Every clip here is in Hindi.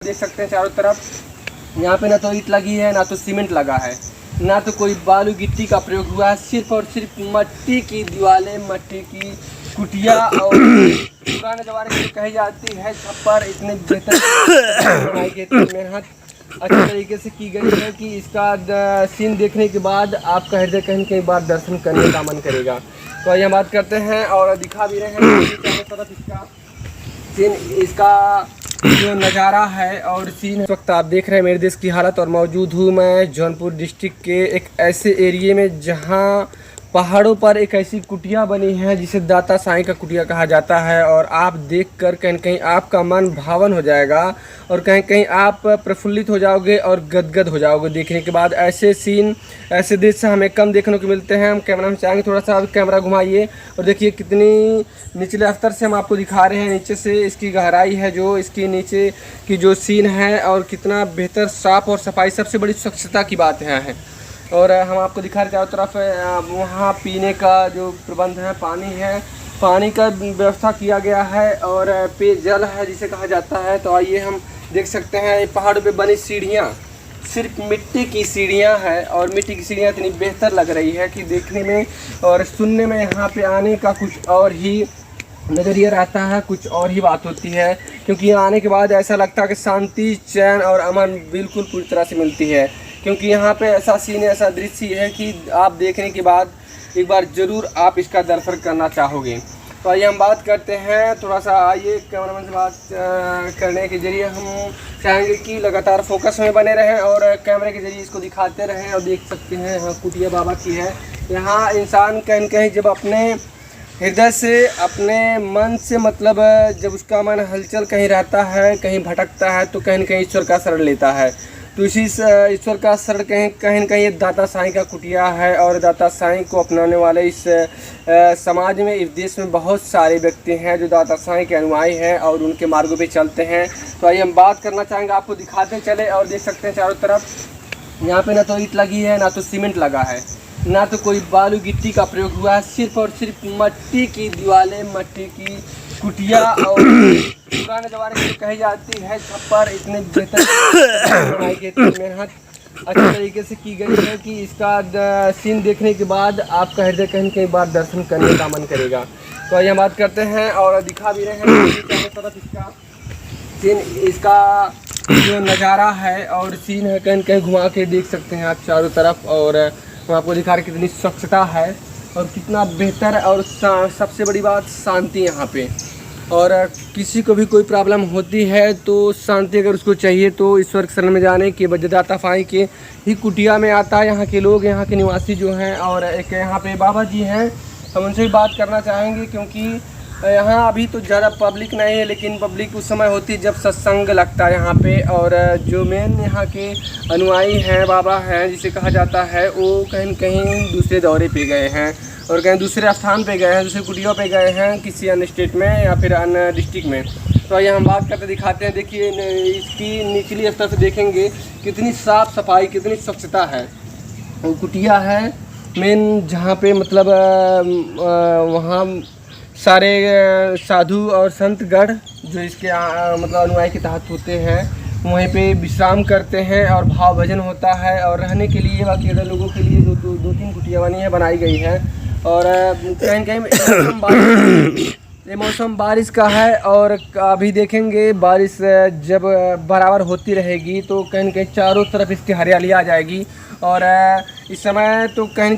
देख सकते हैं चारों तरफ यहाँ पे ना तो ईंट लगी है ना तो सीमेंट लगा है, ना तो कोई बालू गिट्टी का प्रयोग हुआ है। सिर्फ और सिर्फ मट्टी की दीवारें, मट्टी की कुटिया और पुराने ज़माने की कही जाती है छप्पर इतने बेहतर बनाई गई, इतनी मेहनत अच्छे तरीके से की गई है कि इसका सीन देखने के बाद आपका हृदय कहीं कई बार दर्शन करने का मन करेगा। तो आइए हम बात करते हैं और दिखा भी रहे हैं चारों तरफ इसका सीन, इसका जो नज़ारा है और सीन। इस वक्त आप देख रहे हैं मेरे देश की हालत और मौजूद हूँ मैं जौनपुर डिस्ट्रिक्ट के एक ऐसे एरिए में जहाँ पहाड़ों पर एक ऐसी कुटिया बनी है जिसे दाता साईं का कुटिया कहा जाता है। और आप देखकर कहीं कहीं आपका मन भावन हो जाएगा और कहीं कहीं आप प्रफुल्लित हो जाओगे और गदगद हो जाओगे देखने के बाद। ऐसे सीन ऐसे दृश्य हमें कम देखने को मिलते हैं। हम कैमरा में चाहेंगे थोड़ा सा कैमरा घुमाइए और देखिए कितनी निचले स्तर से हम आपको दिखा रहे हैं, नीचे से इसकी गहराई है जो इसकी नीचे की जो सीन है और कितना बेहतर साफ और सफाई, सबसे बड़ी स्वच्छता की बात है। और हम आपको दिखा रहे चारों तरफ वहाँ पीने का जो प्रबंध है, पानी है, पानी का व्यवस्था किया गया है और पेयजल है जिसे कहा जाता है। तो आइए हम देख सकते हैं पहाड़ों पे बनी सीढ़ियाँ सिर्फ मिट्टी की सीढ़ियाँ हैं और मिट्टी की सीढ़ियाँ इतनी बेहतर लग रही है कि देखने में और सुनने में यहाँ पे आने का कुछ और ही नज़रिया रहता है, कुछ और ही बात होती है। क्योंकि यहाँ आने के बाद ऐसा लगता है कि शांति, चैन और अमन बिल्कुल पूरी तरह से मिलती है। क्योंकि यहाँ पे ऐसा सीन, ऐसा दृश्य है कि आप देखने के बाद एक बार ज़रूर आप इसका दर्शन करना चाहोगे। तो आइए हम बात करते हैं थोड़ा सा, आइए कैमरामैन से बात करने के जरिए हम चाहेंगे कि लगातार फोकस में बने रहें और कैमरे के जरिए इसको दिखाते रहें। और देख सकते हैं यहाँ कुटिया बाबा की है। यहाँ इंसान कहीं कहीं जब अपने हृदय से, अपने मन से, मतलब जब उसका मन हलचल कहीं रहता है, कहीं भटकता है तो कहीं न कहीं ईश्वर का शरण लेता है। तो इसी ईश्वर का शरण कहीं न कहीं ये दाता साईं का कुटिया है। और दाता साईं को अपनाने वाले इस समाज में, इस देश में बहुत सारे व्यक्ति हैं जो दाता साईं के अनुयायी हैं और उनके मार्गों पे चलते हैं। तो आइए हम बात करना चाहेंगे, आपको दिखाते चले। और देख सकते हैं चारों तरफ यहाँ पे ना तो ईंट लगी है ना तो सीमेंट लगा है, ना तो कोई बालू गिट्टी का प्रयोग हुआ है। सिर्फ और सिर्फ मट्टी की दीवारें, मट्टी की कुटिया और पुराने ज़माने की कही जाती है छप्पर इतने बेहतर बनाई गई, इतनी मेहनत अच्छे तरीके से की गई है कि इसका सीन देखने के बाद आपका हृदय कहीं कई बार दर्शन करने का मन करेगा। तो आइए हम बात करते हैं और दिखा भी रहे हैं चारों तरफ इसका सीन, इसका जो नज़ारा है और सीन है कहीं कहीं घुमा के देख सकते हैं आप चारों तरफ। और हम आपको दिखा रहे कितनी स्वच्छता है और कितना बेहतर, और सबसे बड़ी बात शांति यहाँ पे। और किसी को भी कोई प्रॉब्लम होती है तो शांति अगर उसको चाहिए तो ईश्वर के शरण में जाने के दाता साईं के ही कुटिया में आता है। यहाँ के लोग, यहाँ के निवासी जो हैं, और एक यहाँ पे बाबा जी हैं, हम उनसे भी बात करना चाहेंगे। क्योंकि यहाँ अभी तो ज़्यादा पब्लिक नहीं है, लेकिन पब्लिक उस समय होती है जब सत्संग लगता है यहाँ पे। और जो मेन यहाँ के अनुयायी हैं, बाबा हैं जिसे कहा जाता है, वो कहीं कहीं दूसरे दौरे पे गए हैं और कहीं दूसरे स्थान पे गए हैं, दूसरे कुटियों पे गए हैं, किसी अन्य स्टेट में या फिर अन्य डिस्ट्रिक्ट में। तो आइए हम बात करते दिखाते हैं। देखिए इसकी निचली स्तर से देखेंगे कितनी साफ़ सफाई, कितनी स्वच्छता है। वो कुटिया है मेन जहाँ पे मतलब वहाँ सारे साधु और संतगढ़ जो इसके मतलब अनुयायी के तहत होते हैं वहीं पे विश्राम करते हैं और भाव भजन होता है। और रहने के लिए बाकी अगर लोगों के लिए दो तीन कुटिया बनाई गई है। और कहीं कहीं ये मौसम बारिश का है और अभी देखेंगे बारिश जब बराबर होती रहेगी तो कहीं न कहीं चारों तरफ इसकी हरियाली आ जाएगी। और इस समय तो कहीं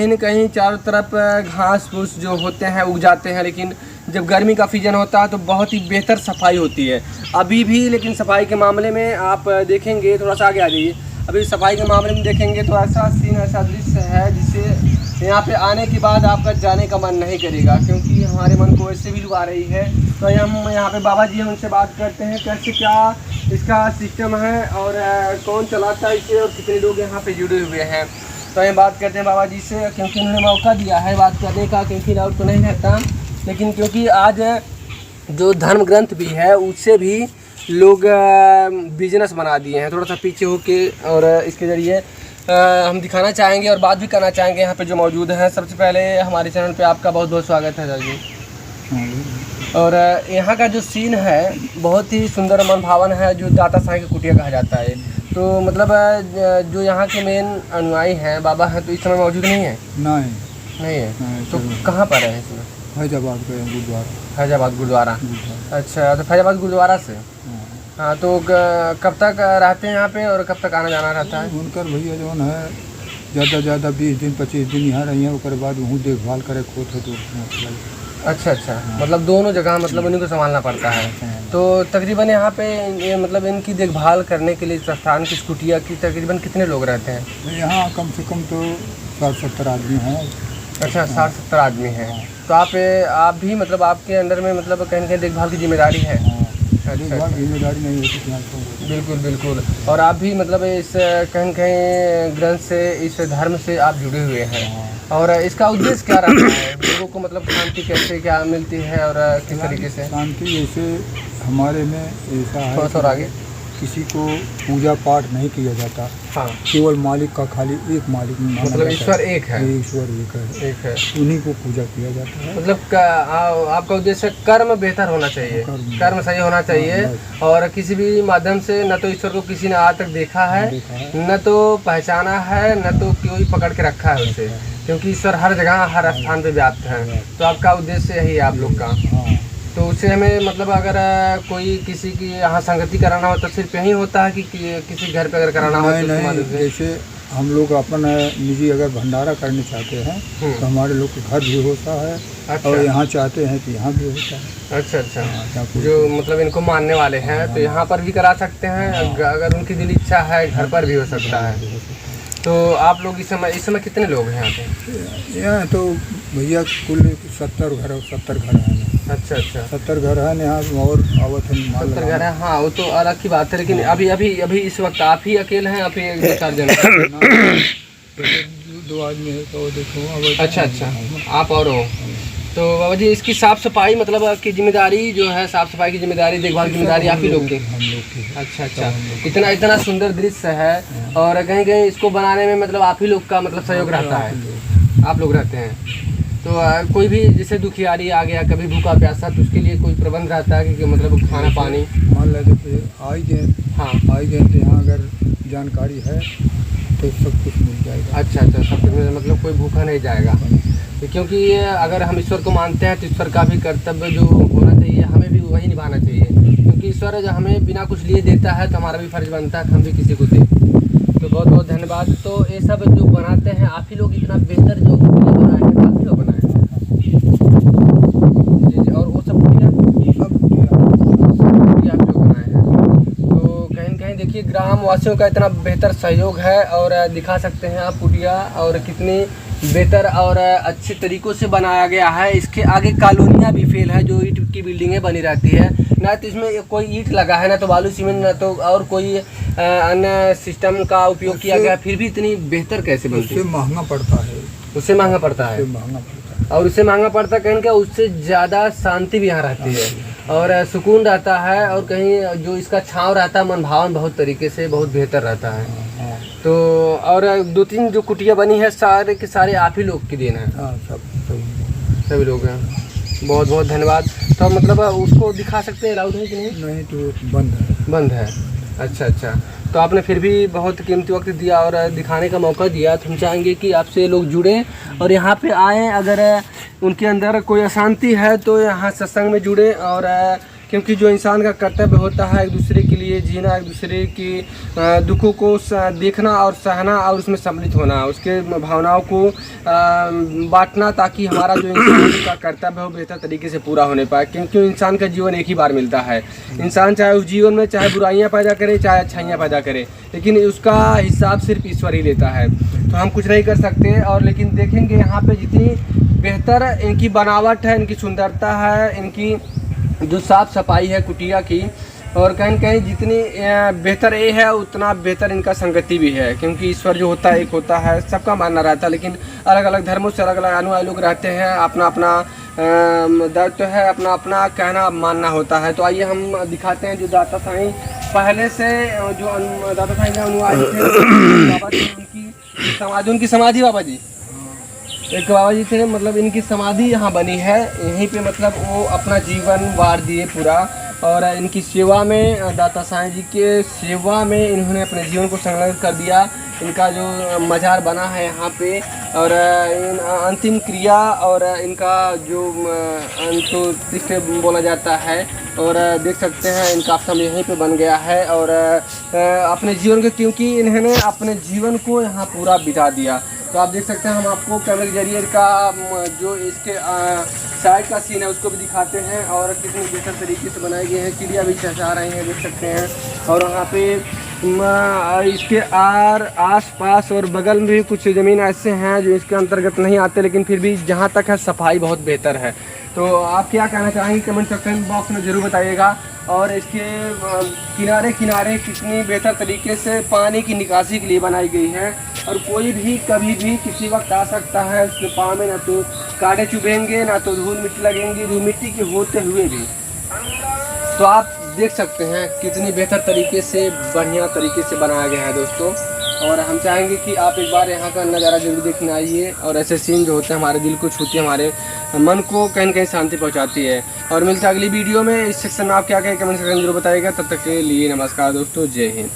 न कहीं चारों तरफ घास फूस जो होते हैं उग जाते हैं, लेकिन जब गर्मी का सीजन होता है तो बहुत ही बेहतर सफाई होती है अभी भी। लेकिन सफाई के मामले में आप देखेंगे, थोड़ा सा आगे आ जाइए, अभी सफाई के मामले में देखेंगे तो ऐसा सीन, ऐसा दृश्य है जिसे यहाँ पे आने के बाद आपका जाने का मन नहीं करेगा, क्योंकि हमारे मन को वैसे भी लुभा रही है। तो हम यहाँ पे बाबा जी हैं, उनसे बात करते हैं कैसे क्या इसका सिस्टम है और कौन चलाता है इसे और कितने लोग यहाँ पे जुड़े हुए हैं। तो हम बात करते हैं बाबा जी से, क्योंकि उन्होंने मौका दिया है बात करने का, क्योंकि और तो नहीं रहता। लेकिन क्योंकि आज जो धर्म ग्रंथ भी है उससे भी लोग बिजनेस बना दिए हैं, थोड़ा सा पीछे होके। और इसके ज़रिए हम दिखाना चाहेंगे और बात भी करना चाहेंगे यहाँ पे जो मौजूद हैं। सबसे पहले हमारे चैनल पे आपका बहुत बहुत स्वागत है सर जी। और यहाँ का जो सीन है बहुत ही सुंदर मनभावन है, जो दाता साईं की कुटिया कहा जाता है। तो मतलब जो यहाँ के मेन अनुयायी हैं बाबा हैं, तो इस समय मौजूद नहीं है? नहीं है। तो कहाँ पर है इसमें? फैजाबाद का गुरुद्वारा। फैजाबाद गुरुद्वारा। अच्छा, तो फैजाबाद गुरुद्वारा से। हाँ, तो कब तक रहते हैं यहाँ पे और कब तक आना जाना रहता है? उनकर भैया जो है ज़्यादा 20 दिन 25 दिन यहाँ रही हैं, उसके बाद वहाँ देखभाल करे खोद तो। अच्छा, मतलब दोनों जगह मतलब उन्हीं को संभालना पड़ता है। तो तकरीबन यहाँ पे ये मतलब इनकी देखभाल करने के लिए संस्थान की कुटिया की तकरीबन कितने लोग रहते हैं? यहाँ कम से कम तो 60-70 आदमी हैं। अच्छा, 60-70 आदमी हैं। तो आप भी मतलब आपके अंडर में मतलब कहीं कहीं देखभाल की जिम्मेदारी है? अच्छा, जिम्मेदारी नहीं होती। बिल्कुल। और आप भी मतलब इस कहीं कहीं ग्रंथ से, इस धर्म से आप जुड़े हुए हैं। और इसका उद्देश्य क्या रहता है? लोगों को मतलब शांति कैसे क्या मिलती है और किस तरीके से? शांति जैसे हमारे में ऐसा है, थोड़ा सा आगे। किसी को पूजा पाठ नहीं किया जाता। हाँ, केवल मालिक का खाली एक मालिक मतलब ईश्वर एक है। ईश्वर एक है, उन्हीं को पूजा किया जाता है। मतलब आपका उद्देश्य कर्म बेहतर होना चाहिए, कर्म सही होना चाहिए। और किसी भी माध्यम से न तो ईश्वर को किसी ने आज तक देखा है, न तो पहचाना है, न तो कोई पकड़ के रखा है उसे, क्योंकि ईश्वर हर जगह हर स्थान पे व्याप्त है। तो आपका उद्देश्य यही है आप लोग का। तो उससे हमें मतलब अगर कोई किसी की यहाँ संगति कराना हो तो सिर्फ यही होता है कि किसी घर पे अगर कराना हो तो नहीं, जैसे हम लोग अपन निजी अगर भंडारा करने चाहते हैं तो हमारे लोग के घर भी होता है। अच्छा। और यहाँ चाहते हैं तो यहाँ भी होता है। अच्छा, जो मतलब इनको मानने वाले हैं तो यहाँ पर भी करा सकते हैं, अगर उनकी दिल इच्छा है घर पर भी हो सकता है। तो आप लोग इस समय कितने लोग हैं यहाँ पे? यहाँ तो भैया कुल 70 घर हैं। अच्छा, 70 घर है यहाँ और आवत है 70 घर है। हाँ, वो तो अलग की बात है, लेकिन अभी इस वक्त आप ही अकेले हैं, आप ही 2-4 जन? 2 आदमी है तो देखो। अच्छा, आप और हो। तो बाबा जी, इसकी साफ़ सफाई मतलब की जिम्मेदारी जो है, साफ़ सफाई की जिम्मेदारी, देखभाल की जिम्मेदारी आप ही लोग की? हम लोग की। अच्छा, इतना सुंदर दृश्य है और कहीं कहीं इसको बनाने में मतलब आप ही लोग का मतलब सहयोग रहता है, आप लोग रहते हैं। तो कोई भी जैसे दुखियारी आ गया, कभी भूखा प्यासा, तो उसके लिए कोई प्रबंध रहता है कि मतलब खाना पानी? मान लीजिए आई गए तो यहाँ अगर जानकारी है तो सब कुछ मिल जाएगा। अच्छा, सब कुछ मतलब कोई भूखा नहीं जाएगा। क्योंकि अगर हम ईश्वर को मानते हैं तो ईश्वर का भी कर्तव्य जो होना चाहिए हमें भी वही निभाना चाहिए, क्योंकि ईश्वर जब हमें बिना कुछ लिए देता है तो हमारा भी फर्ज बनता है कि हम भी किसी को दें। तो बहुत बहुत धन्यवाद। तो ये सब जो बनाते हैं आप ही लोग, इतना बेहतर जो बनाए हैं आप ही लोग बनाए हैं? जी, और वो सब कुटिया आप लोग बनाए हैं। तो कहीं कहीं देखिए ग्रामवासियों का इतना बेहतर सहयोग है और दिखा सकते हैं आप कुटिया और कितनी बेहतर और अच्छे तरीक़ों से बनाया गया है। इसके आगे कॉलोनियाँ भी फेल है, जो ईंट की बिल्डिंगें बनी रहती है, ना तो इसमें कोई ईंट लगा है, ना तो बालू सीमेंट, ना तो और कोई अन्य सिस्टम का उपयोग किया गया, फिर भी इतनी बेहतर कैसे बनती है? उससे महंगा पड़ता है। उससे महंगा पड़ता है और उससे महंगा पड़ता है कहीं क्या, उससे ज़्यादा शांति भी यहाँ रहती है और सुकून रहता है, और कहीं जो इसका छाँव रहता है मनभावन बहुत तरीके से बहुत बेहतर रहता है। तो और 2-3 जो कुटिया बनी है सारे के सारे आप ही लोग की देन है? सभी लोग हैं। बहुत बहुत धन्यवाद। तो मतलब उसको दिखा सकते हैं, अलाउड है कि नहीं? नहीं, तो बंद है। अच्छा। तो आपने फिर भी बहुत कीमती वक्त दिया और दिखाने का मौका दिया, तो हम चाहेंगे कि आपसे लोग जुड़ें और यहाँ पे आएँ। अगर उनके अंदर कोई अशांति है तो यहाँ सत्संग में जुड़ें, और क्योंकि जो इंसान का कर्तव्य होता है एक दूसरे के लिए जीना, एक दूसरे की दुखों को देखना और सहना और उसमें सम्मिलित होना, उसके भावनाओं को बांटना, ताकि हमारा जो इंसान का कर्तव्य हो बेहतर तरीके से पूरा होने पाए। क्योंकि इंसान का जीवन एक ही बार मिलता है। इंसान चाहे उस जीवन में चाहे बुराइयां पैदा करे चाहे अच्छाइयां पैदा करे, लेकिन उसका हिसाब सिर्फ ईश्वर ही लेता है। तो हम कुछ नहीं कर सकते। और लेकिन देखेंगे यहाँ पे जितनी बेहतर इनकी बनावट है, इनकी सुंदरता है, इनकी जो साफ़ सफाई है कुटिया की, और कहीं कहीं जितनी बेहतर ये है उतना बेहतर इनका संगति भी है, क्योंकि ईश्वर जो होता है एक होता है, सबका मानना रहता है, लेकिन अलग अलग धर्मों से अलग अलग अनुयायी लोग रहते हैं, अपना अपना दायित्व है, अपना अपना कहना मानना होता है। तो आइए हम दिखाते हैं जो दाता साईं पहले से जो दाता साईं के अनुयायी थे, बाबा जी उनकी समाधि बाबा जी एक बाबा जी थे, मतलब इनकी समाधि यहाँ बनी है, यहीं पे मतलब वो अपना जीवन वार दिए पूरा, और इनकी सेवा में, दाता साईं जी के सेवा में इन्होंने अपने जीवन को संलग्न कर दिया। इनका जो मज़ार बना है यहाँ पे, और इन अंतिम क्रिया और इनका जो अंतोष्टि बोला जाता है, और देख सकते हैं इनका आश्रम यहीं पे बन गया है। और अपने जीवन को, क्योंकि इन्होंने अपने जीवन को यहाँ पूरा बिता दिया। तो आप देख सकते हैं, हम आपको कैमरे के जरिए का जो इसके साइड का सीन है उसको भी दिखाते हैं, और कितनी बेहतर तरीके से बनाए गए हैं। चिड़िया भी चहचहा रही हैं, देख सकते हैं। और वहाँ पे इसके आस पास और बगल में भी कुछ ज़मीन ऐसे हैं जो इसके अंतर्गत नहीं आते, लेकिन फिर भी जहाँ तक है सफाई बहुत बेहतर है। तो आप क्या कहना चाहेंगे कमेंट सेक्शन बॉक्स में ज़रूर बताइएगा। और इसके किनारे किनारे कितनी बेहतर तरीके से पानी की निकासी के लिए बनाई गई है, और कोई भी कभी भी किसी वक्त आ सकता है। उसके पाँव में ना तो कांटे चुभेंगे, ना तो धूल मिट्टी लगेंगी, धूल मिट्टी के होते हुए भी। तो आप देख सकते हैं कितनी बेहतर तरीके से, बढ़िया तरीके से बनाया गया है दोस्तों। और हम चाहेंगे कि आप एक बार यहाँ का नज़ारा जरूर देखने आइए। और ऐसे सीन जो होते हैं हमारे दिल को छूती है, हमारे मन को कहीं न कहीं शांति पहुँचाती है। और मिलते हैं अगली वीडियो में। इस सेक्शन में आप क्या कहें कमेंट सेक्शन जरूर बताइएगा। तब तक के लिए नमस्कार दोस्तों, जय हिंद।